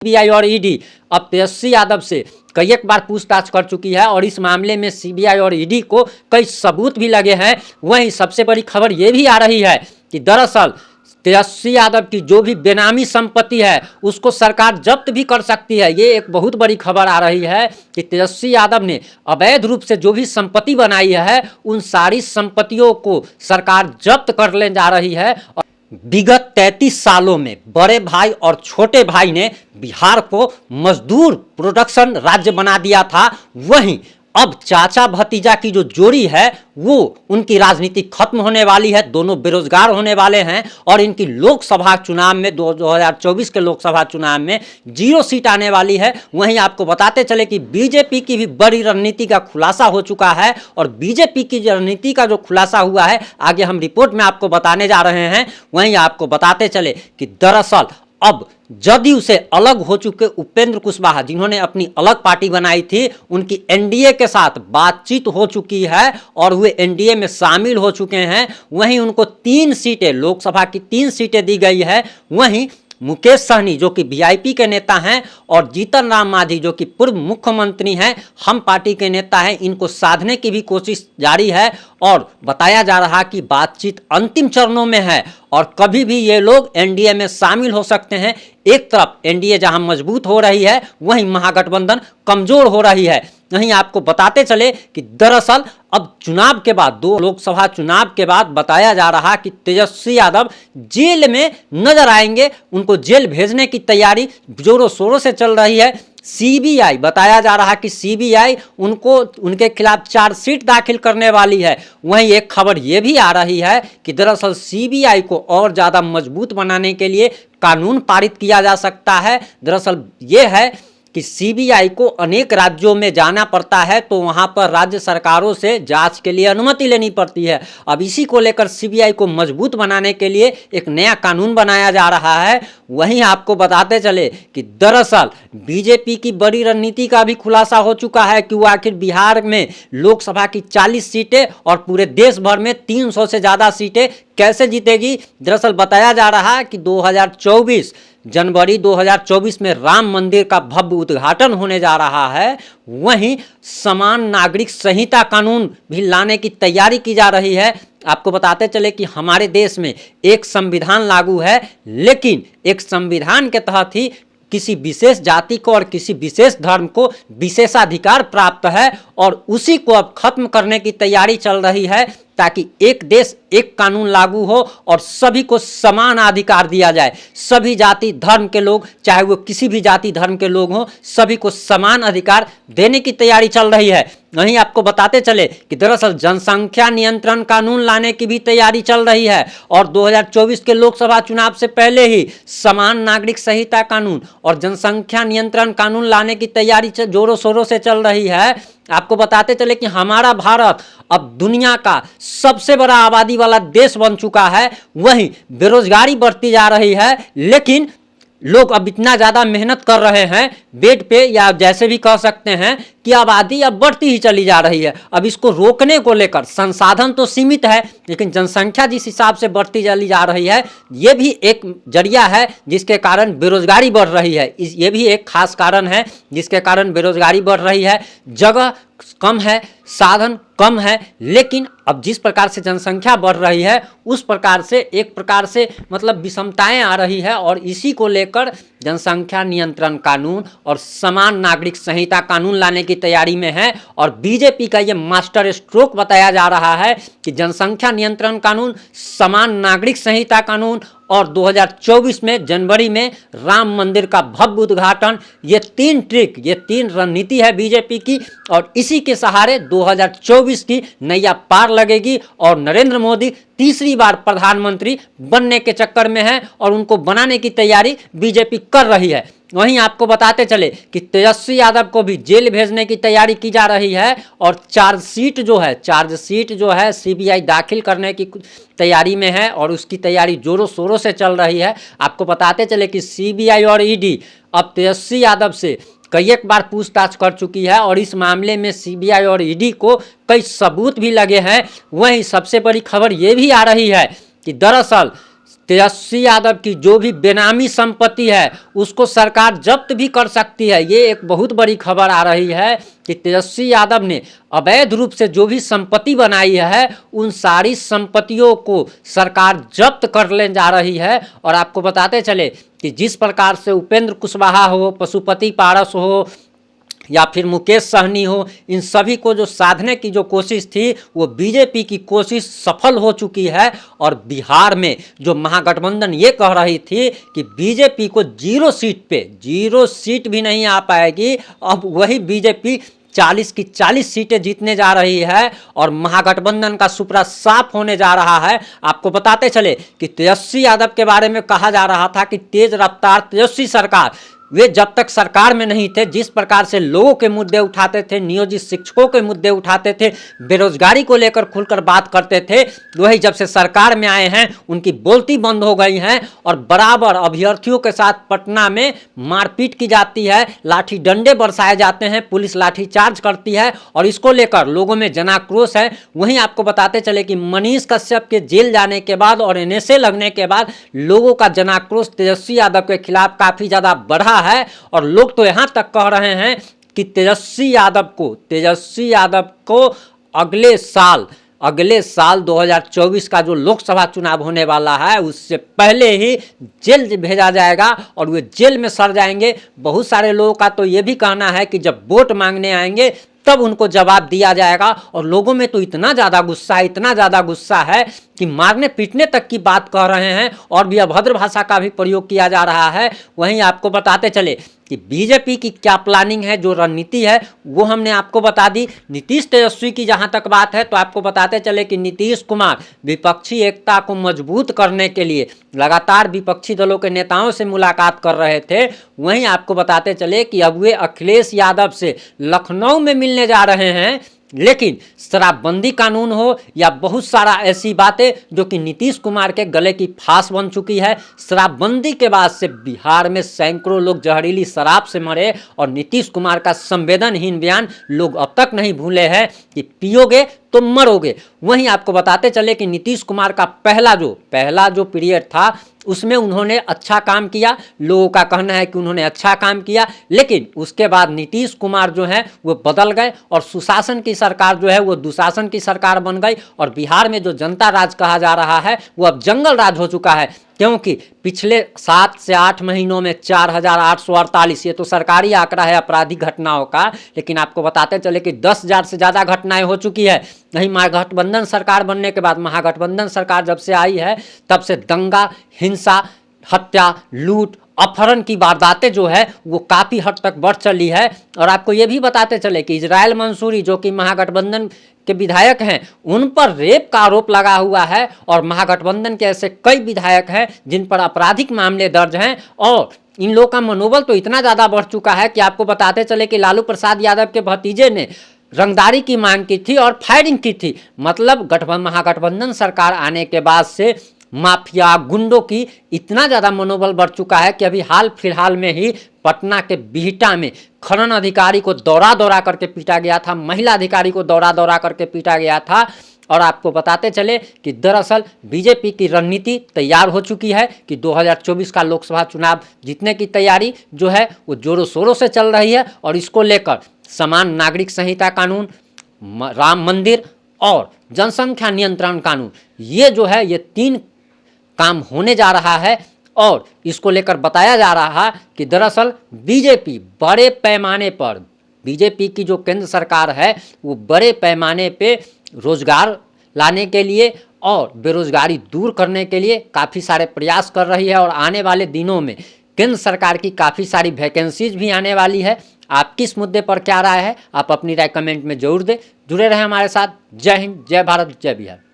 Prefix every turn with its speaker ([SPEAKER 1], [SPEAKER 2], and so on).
[SPEAKER 1] CBI और ED अब तेजस्वी यादव से कई एक बार पूछताछ कर चुकी है और इस मामले में सीबीआई और ईडी को कई सबूत भी लगे हैं। वहीं सबसे बड़ी खबर ये भी आ रही है कि दरअसल तेजस्वी यादव की जो भी बेनामी संपत्ति है उसको सरकार जब्त भी कर सकती है। ये एक बहुत बड़ी खबर आ रही है कि तेजस्वी यादव ने अवैध रूप से जो भी संपत्ति बनाई है उन सारी संपत्तियों को सरकार जब्त कर ले जा रही है। विगत 33 सालों में बड़े भाई और छोटे भाई ने बिहार को मजदूर प्रोडक्शन राज्य बना दिया था। वहीं अब चाचा भतीजा की जो जोड़ी है वो उनकी राजनीति खत्म होने वाली है। दोनों बेरोजगार होने वाले हैं और इनकी लोकसभा चुनाव में 2024 के लोकसभा चुनाव में 0 सीट आने वाली है। वहीं आपको बताते चले कि बीजेपी की भी बड़ी रणनीति का खुलासा हो चुका है और बीजेपी की रणनीति का जो खुलासा हुआ है आगे हम रिपोर्ट में आपको बताने जा रहे हैं। वहीं आपको बताते चले कि दरअसल अब जदयू से अलग हो चुके उपेंद्र कुशवाहा, जिन्होंने अपनी अलग पार्टी बनाई थी, उनकी एनडीए के साथ बातचीत हो चुकी है और वे एनडीए में शामिल हो चुके हैं। वहीं उनको 3 सीटें, लोकसभा की 3 सीटें दी गई है। वहीं मुकेश सहनी जो कि वीआईपी के नेता हैं और जीतन राम मांझी जो कि पूर्व मुख्यमंत्री हैं, हम पार्टी के नेता हैं, इनको साधने की भी कोशिश जारी है और बताया जा रहा कि बातचीत अंतिम चरणों में है और कभी भी ये लोग एनडीए में शामिल हो सकते हैं। एक तरफ एनडीए जहां मजबूत हो रही है वहीं महागठबंधन कमजोर हो रही है। वहीं आपको बताते चले कि दरअसल अब चुनाव के बाद, 2 लोकसभा चुनाव के बाद बताया जा रहा कि तेजस्वी यादव जेल में नजर आएंगे। उनको जेल भेजने की तैयारी जोरों शोरों से चल रही है। सीबीआई, बताया जा रहा कि सीबीआई उनको, उनके खिलाफ चार्जशीट दाखिल करने वाली है। वहीं एक खबर यह भी आ रही है कि दरअसल सीबीआई को और ज़्यादा मजबूत बनाने के लिए कानून पारित किया जा सकता है। दरअसल ये है कि सीबीआई को अनेक राज्यों में जाना पड़ता है तो वहां पर राज्य सरकारों से जांच के लिए अनुमति लेनी पड़ती है। अब इसी को लेकर सीबीआई को मजबूत बनाने के लिए एक नया कानून बनाया जा रहा है। वहीं आपको बताते चले कि दरअसल बीजेपी की बड़ी रणनीति का भी खुलासा हो चुका है कि वो आखिर बिहार में लोकसभा की 40 सीटें और पूरे देश भर में 300 से ज़्यादा सीटें कैसे जीतेगी। दरअसल बताया जा रहा है कि 2024 जनवरी 2024 में राम मंदिर का भव्य उद्घाटन होने जा रहा है। वहीं समान नागरिक संहिता कानून भी लाने की तैयारी की जा रही है। आपको बताते चले कि हमारे देश में एक संविधान लागू है, लेकिन एक संविधान के तहत ही किसी विशेष जाति को और किसी विशेष धर्म को विशेषाधिकार प्राप्त है और उसी को अब खत्म करने की तैयारी चल रही है ताकि एक देश एक कानून लागू हो और सभी को समान अधिकार दिया जाए। सभी जाति धर्म के लोग, चाहे वो किसी भी जाति धर्म के लोग हों, सभी को समान अधिकार देने की तैयारी चल रही है। वहीं आपको बताते चले कि दरअसल जनसंख्या नियंत्रण कानून लाने की भी तैयारी चल रही है और 2024 के लोकसभा चुनाव से पहले ही समान नागरिक संहिता कानून और जनसंख्या नियंत्रण कानून लाने की तैयारी जोरों शोरों से चल रही है। आपको बताते चले कि हमारा भारत अब दुनिया का सबसे बड़ा आबादी वाला देश बन चुका है। वहीं बेरोजगारी बढ़ती जा रही है, लेकिन लोग अब इतना ज़्यादा मेहनत कर रहे हैं बेड पे, या जैसे भी कह सकते हैं कि आबादी अब बढ़ती ही चली जा रही है। अब इसको रोकने को लेकर संसाधन तो सीमित है, लेकिन जनसंख्या जिस हिसाब से बढ़ती चली जा रही है ये भी एक जरिया है जिसके कारण बेरोजगारी बढ़ रही है। ये भी एक खास कारण है जिसके कारण बेरोजगारी बढ़ रही है। जगह कम है, साधन कम है, लेकिन अब जिस प्रकार से जनसंख्या बढ़ रही है उस प्रकार से एक प्रकार से मतलब विषमताएं आ रही है और इसी को लेकर जनसंख्या नियंत्रण कानून और समान नागरिक संहिता कानून लाने की तैयारी में है। और बीजेपी का ये मास्टर स्ट्रोक बताया जा रहा है कि जनसंख्या नियंत्रण कानून, समान नागरिक संहिता कानून और 2024 में जनवरी में राम मंदिर का भव्य उद्घाटन, ये 3 ट्रिक, ये 3 रणनीति है बीजेपी की और इसी के सहारे 2024 की नैया पार लगेगी और नरेंद्र मोदी तीसरी बार प्रधानमंत्री बनने के चक्कर में है और उनको बनाने की तैयारी बीजेपी कर रही है। वहीं आपको बताते चले कि तेजस्वी यादव को भी जेल भेजने की तैयारी की जा रही है और चार्जशीट जो है सीबीआई दाखिल करने की तैयारी में है और उसकी तैयारी जोरों शोरों से चल रही है। आपको बताते चले कि सीबीआई और ईडी अब तेजस्वी यादव से कई एक बार पूछताछ कर चुकी है और इस मामले में सीबीआई और ईडी को कई सबूत भी लगे हैं। वहीं सबसे बड़ी खबर ये भी आ रही है कि दरअसल तेजस्वी यादव की जो भी बेनामी संपत्ति है उसको सरकार जब्त भी कर सकती है। ये एक बहुत बड़ी खबर आ रही है कि तेजस्वी यादव ने अवैध रूप से जो भी संपत्ति बनाई है उन सारी संपत्तियों को सरकार जब्त कर ले जा रही है। और आपको बताते चले कि जिस प्रकार से उपेंद्र कुशवाहा हो, पशुपति पारस हो या फिर मुकेश सहनी हो, इन सभी को जो साधने की जो कोशिश थी वो बीजेपी की कोशिश सफल हो चुकी है। और बिहार में जो महागठबंधन ये कह रही थी कि बीजेपी को 0 सीट पे 0 सीट भी नहीं आ पाएगी, अब वही बीजेपी 40 की 40 सीटें जीतने जा रही है और महागठबंधन का सुपड़ा साफ होने जा रहा है। आपको बताते चले कि तेजस्वी यादव के बारे में कहा जा रहा था कि तेज रफ्तार तेजस्वी सरकार, वे जब तक सरकार में नहीं थे जिस प्रकार से लोगों के मुद्दे उठाते थे, नियोजित शिक्षकों के मुद्दे उठाते थे, बेरोजगारी को लेकर खुलकर बात करते थे, वही जब से सरकार में आए हैं उनकी बोलती बंद हो गई हैं और बराबर अभ्यर्थियों के साथ पटना में मारपीट की जाती है, लाठी डंडे बरसाए जाते हैं, पुलिस लाठीचार्ज करती है और इसको लेकर लोगों में जनाक्रोश है। वहीं आपको बताते चले कि मनीष कश्यप के जेल जाने के बाद और एनएसए लगने के बाद लोगों का जनाक्रोश तेजस्वी यादव के खिलाफ काफ़ी ज़्यादा बढ़ा है। और लोग तो यहां तक कह रहे हैं कि तेजस्वी यादव को अगले साल 2024 का जो लोकसभा चुनाव होने वाला है उससे पहले ही जेल भेजा जाएगा और वे जेल में सड़ जाएंगे। बहुत सारे लोगों का तो ये भी कहना है कि जब वोट मांगने आएंगे तब उनको जवाब दिया जाएगा। और लोगों में तो इतना ज़्यादा गुस्सा है कि मारने पीटने तक की बात कह रहे हैं और भी अभद्र भाषा का भी प्रयोग किया जा रहा है। वहीं आपको बताते चले कि बीजेपी की क्या प्लानिंग है, जो रणनीति है वो हमने आपको बता दी। नीतीश तेजस्वी की जहां तक बात है तो आपको बताते चले कि नीतीश कुमार विपक्षी एकता को मजबूत करने के लिए लगातार विपक्षी दलों के नेताओं से मुलाकात कर रहे थे। वहीं आपको बताते चले कि अब वे अखिलेश यादव से लखनऊ में मिलने जा रहे हैं। लेकिन शराबबंदी कानून हो या बहुत सारा ऐसी बातें जो कि नीतीश कुमार के गले की फांस बन चुकी है। शराबबंदी के बाद से बिहार में सैकड़ों लोग जहरीली शराब से मरे और नीतीश कुमार का संवेदनहीन बयान लोग अब तक नहीं भूले हैं कि पियोगे तो मरोगे। वहीं आपको बताते चले कि नीतीश कुमार का पहला जो पीरियड था उसमें उन्होंने अच्छा काम किया, लोगों का कहना है कि उन्होंने अच्छा काम किया, लेकिन उसके बाद नीतीश कुमार जो है वो बदल गए और सुशासन की सरकार जो है वो दुशासन की सरकार बन गई और बिहार में जो जनता राज कहा जा रहा है वो अब जंगल राज हो चुका है। क्योंकि पिछले 7 से 8 महीनों में 4,848, ये तो सरकारी आंकड़ा है आपराधिक घटनाओं का, लेकिन आपको बताते चले कि 10,000 से ज़्यादा घटनाएं हो चुकी है। नहीं, महागठबंधन सरकार बनने के बाद, महागठबंधन सरकार जब से आई है तब से दंगा, हिंसा, हत्या, लूट, अपहरण की वारदातें जो है वो काफ़ी हद तक बढ़ चली है। और आपको ये भी बताते चले कि इजराइल मंसूरी जो कि महागठबंधन के विधायक हैं उन पर रेप का आरोप लगा हुआ है और महागठबंधन के ऐसे कई विधायक हैं जिन पर आपराधिक मामले दर्ज हैं। और इन लोगों का मनोबल तो इतना ज़्यादा बढ़ चुका है कि आपको बताते चले कि लालू प्रसाद यादव के भतीजे ने रंगदारी की मांग की थी और फायरिंग की थी। मतलब महागठबंधन सरकार आने के बाद से माफिया गुंडों की इतना ज़्यादा मनोबल बढ़ चुका है कि अभी हाल फिलहाल में ही पटना के बिहटा में खनन अधिकारी को दौड़ा करके पीटा गया था, महिला अधिकारी को दौड़ा करके पीटा गया था। और आपको बताते चले कि दरअसल बीजेपी की रणनीति तैयार हो चुकी है कि 2024 का लोकसभा चुनाव जीतने की तैयारी जो है वो जोरों शोरों से चल रही है। और इसको लेकर समान नागरिक संहिता कानून, राम मंदिर और जनसंख्या नियंत्रण कानून, ये जो है ये 3 काम होने जा रहा है। और इसको लेकर बताया जा रहा है कि दरअसल बीजेपी बड़े पैमाने पर, बीजेपी की जो केंद्र सरकार है वो बड़े पैमाने पे रोजगार लाने के लिए और बेरोजगारी दूर करने के लिए काफ़ी सारे प्रयास कर रही है। और आने वाले दिनों में केंद्र सरकार की काफ़ी सारी वैकेंसीज भी आने वाली है। आप किस मुद्दे पर क्या राय है, आप अपनी राय कमेंट में जरूर दें। जुड़े रहें हमारे साथ। जय हिंद, जय भारत, जय बिहार।